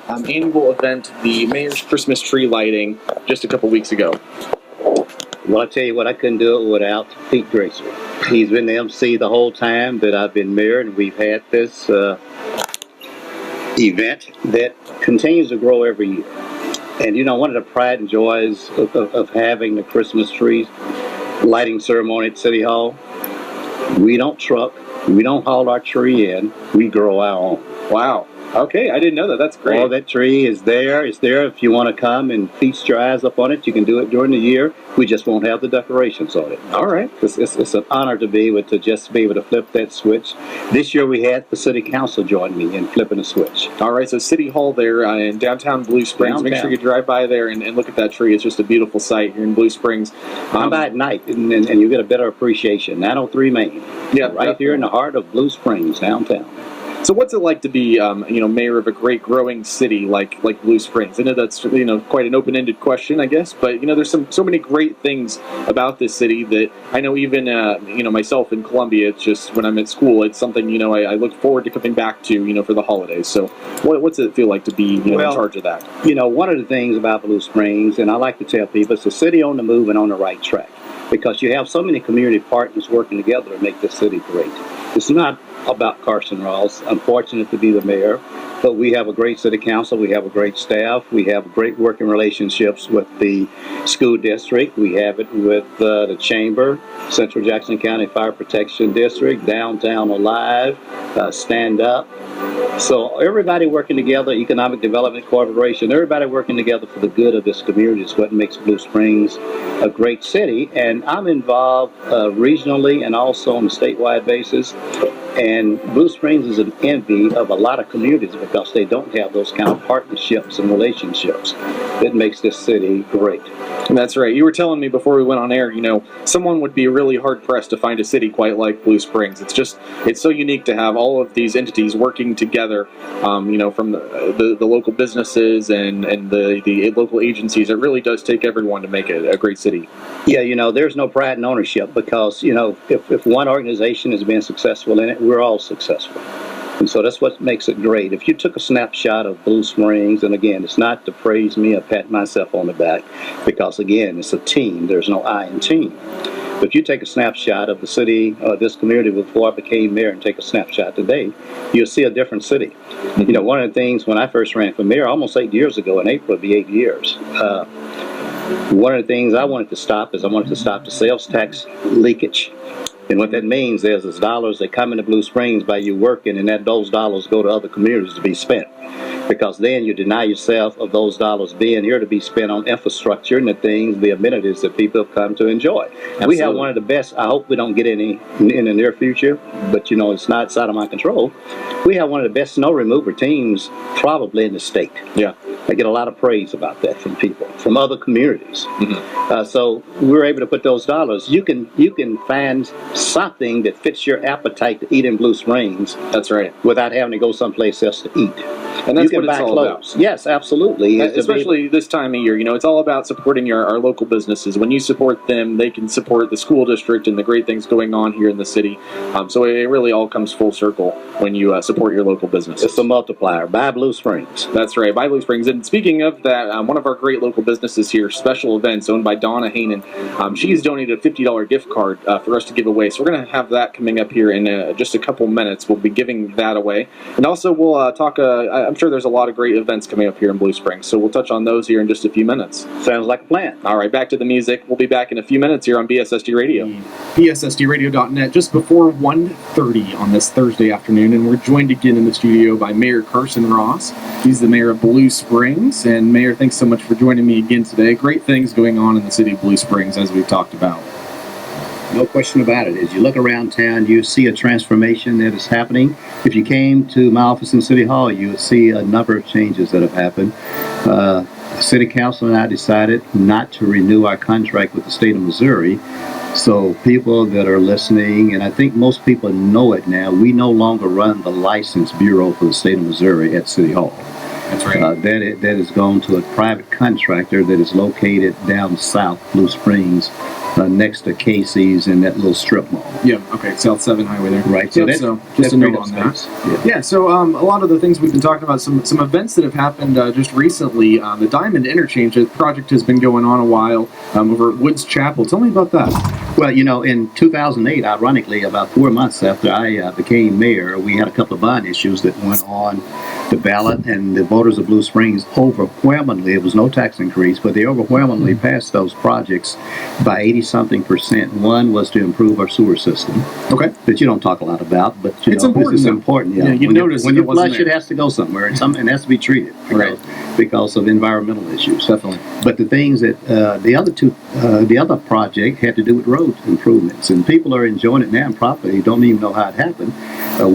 Annual event, the Mayor's Christmas tree lighting, just a couple weeks ago. Well, I tell you what, I couldn't do it without Pete Gracer. He's been the MC the whole time that I've been mayor, and we've had this event that continues to grow every year. And you know, one of the pride and joys of having the Christmas tree lighting ceremony at City Hall, we don't truck, we don't haul our tree in, we grow our own. Wow. Okay, I didn't know that. That's great. All that tree is there. It's there if you want to come and feast your eyes up on it. You can do it during the year. We just won't have the decorations on it. All right. It's an honor to be able to flip that switch. This year we had the city council join me in flipping the switch. All right, so City Hall there in downtown Blue Springs. Make sure you drive by there and look at that tree. It's just a beautiful sight here in Blue Springs. Come by at night and you get a better appreciation. 903 Main. Yeah, right here in the heart of Blue Springs, downtown. So what's it like to be, mayor of a great growing city like Blue Springs? I know that's, quite an open-ended question, I guess, but, there's so many great things about this city that I know even, myself in Columbia, it's just when I'm at school, it's something, I look forward to coming back to, for the holidays. So what's it feel like to be, in charge of that? One of the things about Blue Springs, and I like to tell people, it's a city on the move and on the right track, because you have so many community partners working together to make this city great. It's not about Carson Ross. I'm fortunate to be the mayor, but we have a great city council. We have a great staff. We have great working relationships with the school district. We have it with the chamber, Central Jackson County Fire Protection District, Downtown Alive, Stand Up. So everybody working together, Economic Development Corporation, everybody working together for the good of this community is what makes Blue Springs a great city. And I'm involved regionally and also on a statewide basis. And Blue Springs is an envy of a lot of communities because they don't have those kind of partnerships and relationships that makes this city great. And that's right. You were telling me before we went on air, someone would be really hard-pressed to find a city quite like Blue Springs. It's so unique to have all of these entities working together, from the local businesses and the local agencies. It really does take everyone to make it a great city. Yeah, there's no pride in ownership because, if one organization has been successful in it, we're all successful. And so that's what makes it great. If you took a snapshot of Blue Springs, and again, it's not to praise me or pat myself on the back, because again, it's a team. There's no I in team. But if you take a snapshot of the city, this community before I became mayor, and take a snapshot today, you'll see a different city. One of the things when I first ran for mayor, almost 8 years ago, in April it'll be 8 years, one of the things I wanted to stop the sales tax leakage. And what that means is dollars that come into Blue Springs by you working, and those dollars go to other communities to be spent. Because then you deny yourself of those dollars being here to be spent on infrastructure and the amenities that people have come to enjoy. And we have one of the best, I hope we don't get any in the near future, but it's not outside of my control. We have one of the best snow remover teams probably in the state. Yeah. I get a lot of praise about that from people, from other communities. Mm-hmm. So we're able to put those dollars. You can find something that fits your appetite to eat in Blue Springs. That's right. Without having to go someplace else to eat. And that's what it's all about. Yes, absolutely. Especially this time of year, it's all about supporting our local businesses. When you support them, they can support the school district and the great things going on here in the city. So it really all comes full circle when you support your local businesses. It's a multiplier. Buy Blue Springs. That's right. Buy Blue Springs. And speaking of that, one of our great local businesses here, Special Events, owned by Donna Hainan, she's donated a $50 gift card for us to give away. So we're going to have that coming up here in just a couple minutes. We'll be giving that away. And also we'll talk, I'm sure there's a lot of great events coming up here in Blue Springs. So we'll touch on those here in just a few minutes. Sounds like a plan. All right, back to the music. We'll be back in a few minutes here on BSSD Radio. BSSDradio.net just before 1:30 on this Thursday afternoon. And we're joined again in the studio by Mayor Carson Ross. He's the mayor of Blue Springs. And Mayor, thanks so much for joining me again today. Great things going on in the city of Blue Springs, as we've talked about. No question about it. As you look around town, you see a transformation that is happening. If you came to my office in City Hall, you would see a number of changes that have happened. The City Council and I decided not to renew our contract with the state of Missouri. So people that are listening, and I think most people know it now, we no longer run the license bureau for the state of Missouri at City Hall. That's right. That has gone to a private contractor that is located down south, Blue Springs, next to Casey's and that little strip mall. Yeah. Okay. South 7 Highway there. Right. So, just a note on that. Yeah. So a lot of the things we've been talking about, some events that have happened just recently. The Diamond Interchange project has been going on a while over at Woods Chapel. Tell me about that. Well, in 2008, ironically, about 4 months after I became mayor, we had a couple of bond issues that went on the ballot, and the voters of Blue Springs overwhelmingly, it was no tax increase, but they overwhelmingly passed those projects by 80-something%. One was to improve our sewer system. Okay. That you don't talk a lot about, but it's important. It's important. Yeah. You notice when you flush, it has to go somewhere, and it has to be treated because of environmental issues. Definitely. But the things that the other project had to do with road improvements, and people are enjoying it now and probably don't even know how it happened.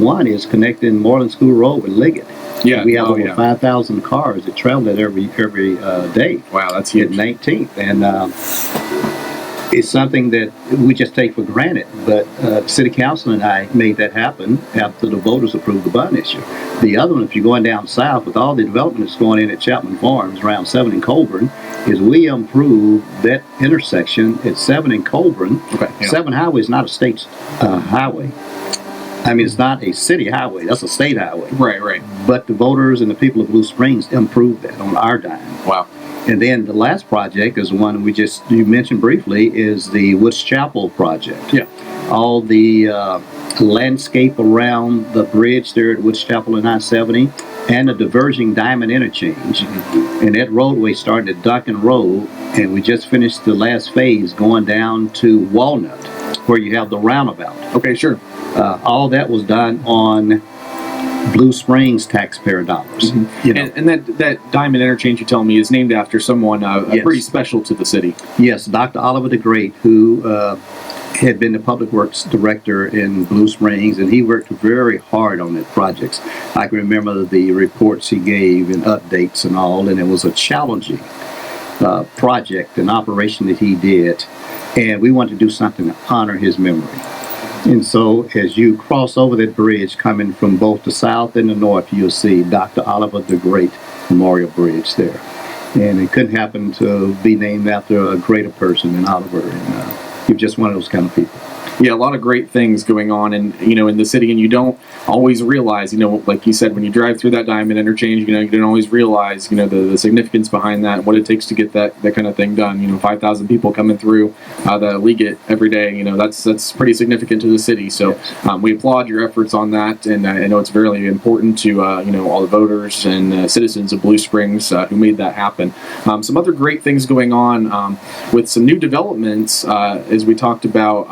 One is connecting Moreland School Road with Liggett. Yeah, we have over 5,000 cars that travel it every day. Wow, that's huge. At 19th, and it's something that we just take for granted. But City Council and I made that happen after the voters approved the bond issue. The other one, if you're going down south with all the development that's going in at Chapman Farms around 7 and Colburn, is we improved that intersection at 7 and Colburn. Okay, yeah. 7 Highway is not a state highway. I mean, it's not a city highway. That's a state highway. Right. But the voters and the people of Blue Springs improved that on our dime. Wow. And then the last project is one you mentioned briefly, is the Woods Chapel project. Yeah. All the landscape around the bridge there at Woods Chapel and I-70, and the diverging Diamond Interchange. Mm-hmm. And that roadway started at Duncan Road, and we just finished the last phase going down to Walnut, where you have the roundabout. Okay, sure. All that was done on Blue Springs taxpayer dollars. Mm-hmm. And that Diamond Interchange, you tell me, is named after someone pretty special to the city. Yes, Dr. Oliver the Great, who had been the Public Works Director in Blue Springs, and he worked very hard on the projects. I can remember the reports he gave and updates and all, and it was a challenging project, an operation that he did, and we wanted to do something to honor his memory. And so as you cross over that bridge coming from both the south and the north, you'll see Dr. Oliver the Great Memorial Bridge there. And it couldn't happen to be named after a greater person than Oliver. And you're just one of those kind of people. Yeah, a lot of great things going on, and in the city, and you don't always realize, like you said, when you drive through that Diamond Interchange, you don't always realize, the significance behind that, and what it takes to get that kind of thing done. 5,000 people coming through the Liggett every day. That's pretty significant to the city. So we applaud your efforts on that, and I know it's very important to all the voters and citizens of Blue Springs who made that happen. Some other great things going on with some new developments, as we talked about.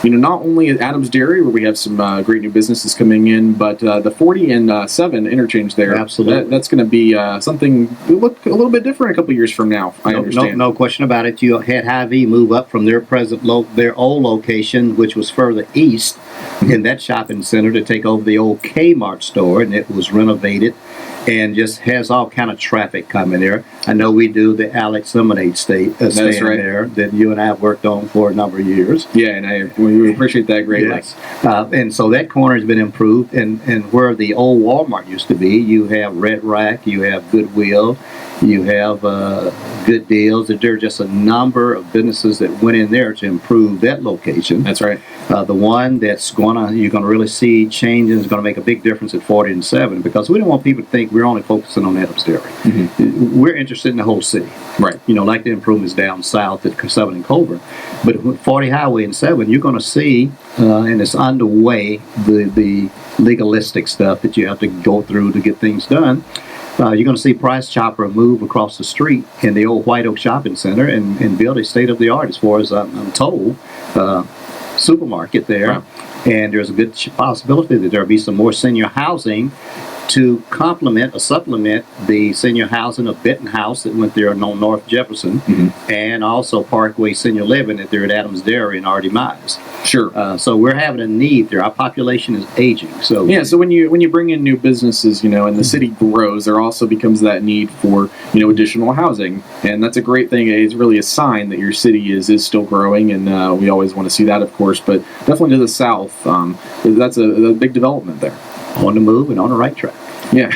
Not only at Adams Dairy, where we have some great new businesses coming in, but the 40 and 7 interchange there. Absolutely. That's going to be something that look a little bit different a couple years from now, I understand. No question about it. You had Hy-Vee move up from their old location, which was further east in that shopping center, to take over the old Kmart store, and it was renovated and just has all kind of traffic coming there. I know we do the Alex Lemonade stand there that you and I have worked on for a number of years. Yeah, and we appreciate that greatly. Yes. And so that corner has been improved, and where the old Walmart used to be, you have Red Rack, you have Goodwill, you have Good Deals. There are just a number of businesses that went in there to improve that location. That's right. The one that's you're gonna really see change and is gonna make a big difference at 40 and 7, because we don't want people to think we're only focusing on Adams Dairy. Mm-hmm. We're interested in the whole city. Right. Like the improvements down south at 7 and Colburn. But with 40 Highway and 7, you're gonna see, and it's underway, the legalistic stuff that you have to go through to get things done. You're going to see Price Chopper move across the street in the old White Oak Shopping Center and build a state-of-the-art, as far as I'm told, supermarket there. Wow. And there's a good possibility that there'll be some more senior housing to complement or supplement the senior housing of Benton House that went there on North Jefferson, mm-hmm. and also Parkway Senior Living that they're at Adams Dairy and our demise. Sure. So we're having a need there. Our population is aging. So when you bring in new businesses, and the city grows, there also becomes that need for additional housing, and that's a great thing. It's really a sign that your city is still growing, and we always want to see that, of course. But definitely to the south, that's a big development there. On the move and on the right track. Yeah.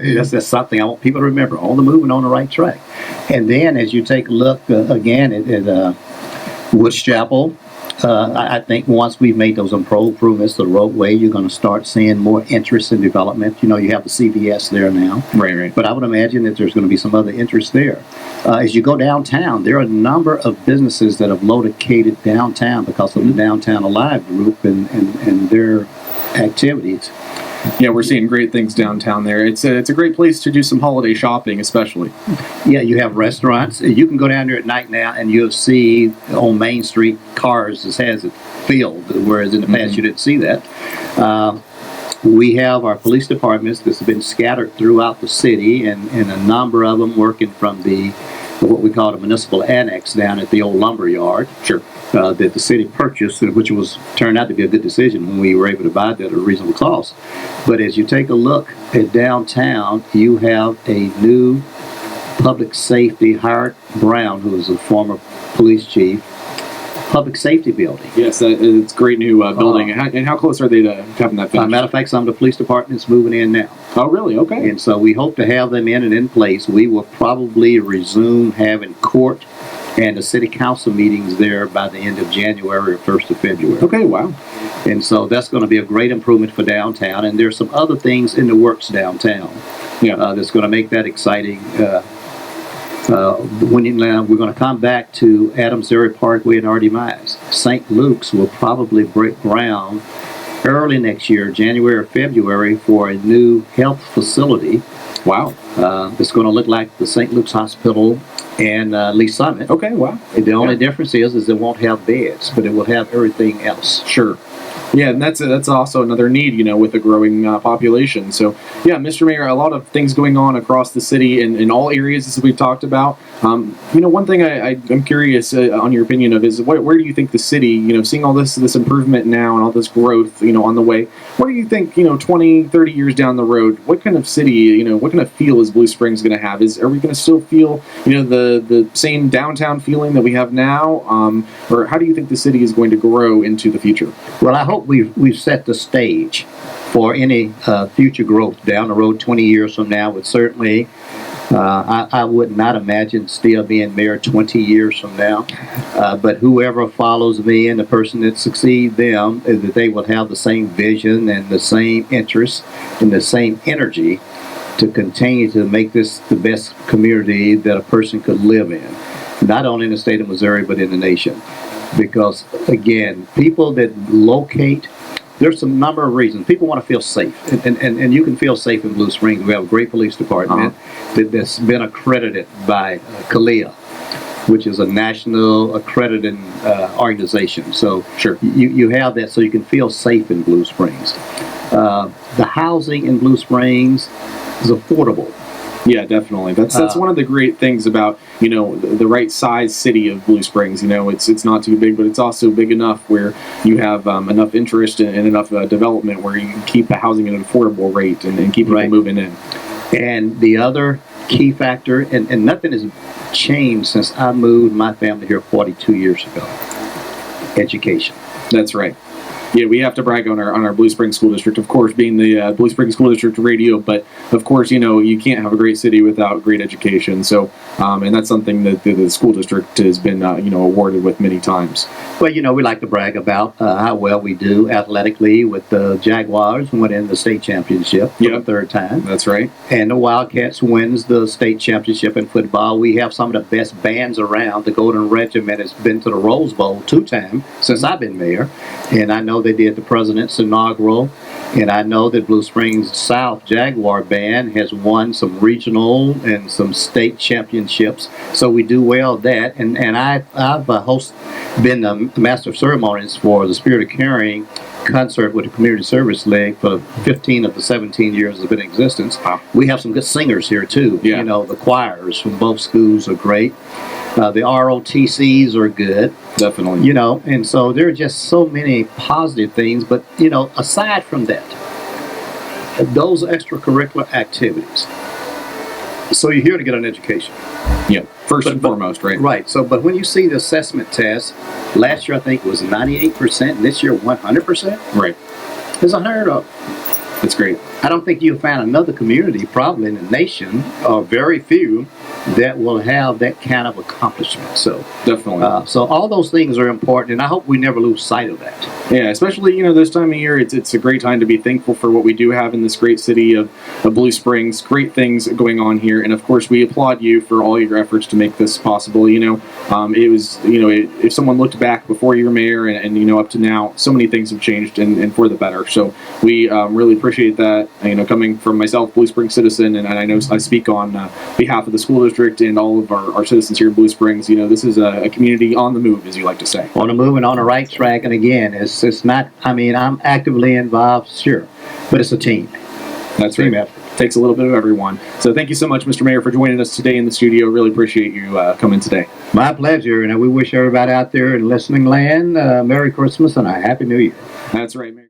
that's something I want people to remember. On the move and on the right track. And then as you take a look again at Woods Chapel. I think once we've made those improvements, the roadway, you're going to start seeing more interest in development. You know, you have the CVS there now. Right. But I would imagine that there's going to be some other interest there. As you go downtown, there are a number of businesses that have located downtown because of the Downtown Alive group and their activities. Yeah, we're seeing great things downtown there. It's a great place to do some holiday shopping, especially. Yeah, you have restaurants. You can go down there at night now, and you'll see on Main Street cars that has it filled, whereas in the past you didn't see that. We have our police departments that's been scattered throughout the city, and a number of them working from what we call the municipal annex down at the old lumber yard. Sure. That the city purchased, which turned out to be a good decision when we were able to buy that at a reasonable cost. But as you take a look at downtown, you have a new public safety, Howard Brown, who is a former police chief, public safety building. Yes, it's a great new building. And how close are they to having that finished? Matter of fact, some of the police departments moving in now. Oh, really? Okay. And so we hope to have them in place. We will probably resume having court and the city council meetings there by the end of January or 1st of February. Okay, wow. And so that's going to be a great improvement for downtown. And there's some other things in the works downtown that's going to make that exciting. We're going to come back to Adams Area Parkway and R.D. Mize. St. Luke's will probably break ground early next year, January or February, for a new health facility. Wow. It's going to look like the St. Luke's Hospital and Lee Summit. Okay, wow. The only difference is it won't have beds, but it will have everything else. Sure. Yeah, and that's also another need, with a growing population. So, yeah, Mr. Mayor, a lot of things going on across the city in all areas, as we've talked about. One thing I'm curious on your opinion of is where do you think the city, seeing all this improvement now and all this growth, on the way, what do you think, 20, 30 years down the road, what kind of city, what kind of feel is Blue Springs going to have? Are we going to still feel, the same downtown feeling that we have now? Or how do you think the city is going to grow into the future? Well, I hope we've set the stage for any future growth down the road 20 years from now. But certainly, I would not imagine still being mayor 20 years from now. But whoever follows me and the person that succeeds them, that they will have the same vision and the same interest and the same energy to continue to make this the best community that a person could live in, not only in the state of Missouri, but in the nation. Because, again, people that locate, there's a number of reasons. People want to feel safe, and you can feel safe in Blue Springs. We have a great police department that's been accredited by CALEA, which is a national accrediting organization. So sure, you have that so you can feel safe in Blue Springs. The housing in Blue Springs is affordable. Yeah, definitely. That's one of the great things about the right size city of Blue Springs. It's not too big, but it's also big enough where you have enough interest and enough development where you can keep the housing at an affordable rate and keep people moving in. And the other key factor, and nothing has changed since I moved my family here 42 years ago: education. That's right. Yeah, we have to brag on our Blue Springs School District, of course, being the Blue Springs School District radio. But of course, you can't have a great city without great education. So, and that's something that the school district has been, awarded with many times. Well, we like to brag about how well we do athletically with the Jaguars, who went in the state championship for the third time. That's right. And the Wildcats wins the state championship in football. We have some of the best bands around. The Golden Regiment has been to the Rose Bowl 2 times since I've been mayor, and I know they did the President's Inaugural, and I know that Blue Springs South Jaguar Band has won some regional and some state championships, so we do well at that. And I've been the master of ceremonies for the Spirit of Caring concert with the Community Service League for 15 of the 17 years of its existence. Wow. We have some good singers here too. Yeah. The choirs from both schools are great. The ROTCs are good. Definitely. And so there are just so many positive things. But, aside from that, those extracurricular activities. So you're here to get an education. Yeah, first and foremost, right? Right. So, but when you see the assessment test, last year I think it was 98%, and this year 100%. Right. It's unheard of. That's great. I don't think you'll find another community, probably in the nation, or very few, that will have that kind of accomplishment. So Definitely. so all those things are important, and I hope we never lose sight of that. Yeah, especially this time of year, it's a great time to be thankful for what we do have in this great city of Blue Springs. Great things going on here, and of course, we applaud you for all your efforts to make this possible. It was if someone looked back before you were mayor and up to now, so many things have changed and for the better. So we really appreciate that. Coming from myself, Blue Springs citizen, and I know I speak on behalf of the school district and all of our citizens here in Blue Springs. This is a community on the move, as you like to say. On the move and on the right track, and again, it's not. I mean, I'm actively involved, sure, but it's a team. That's right. Effort. Takes a little bit of everyone. So thank you so much, Mr. Mayor, for joining us today in the studio. Really appreciate you coming today. My pleasure, and we wish everybody out there in listening land Merry Christmas and a Happy New Year. That's right, Mayor.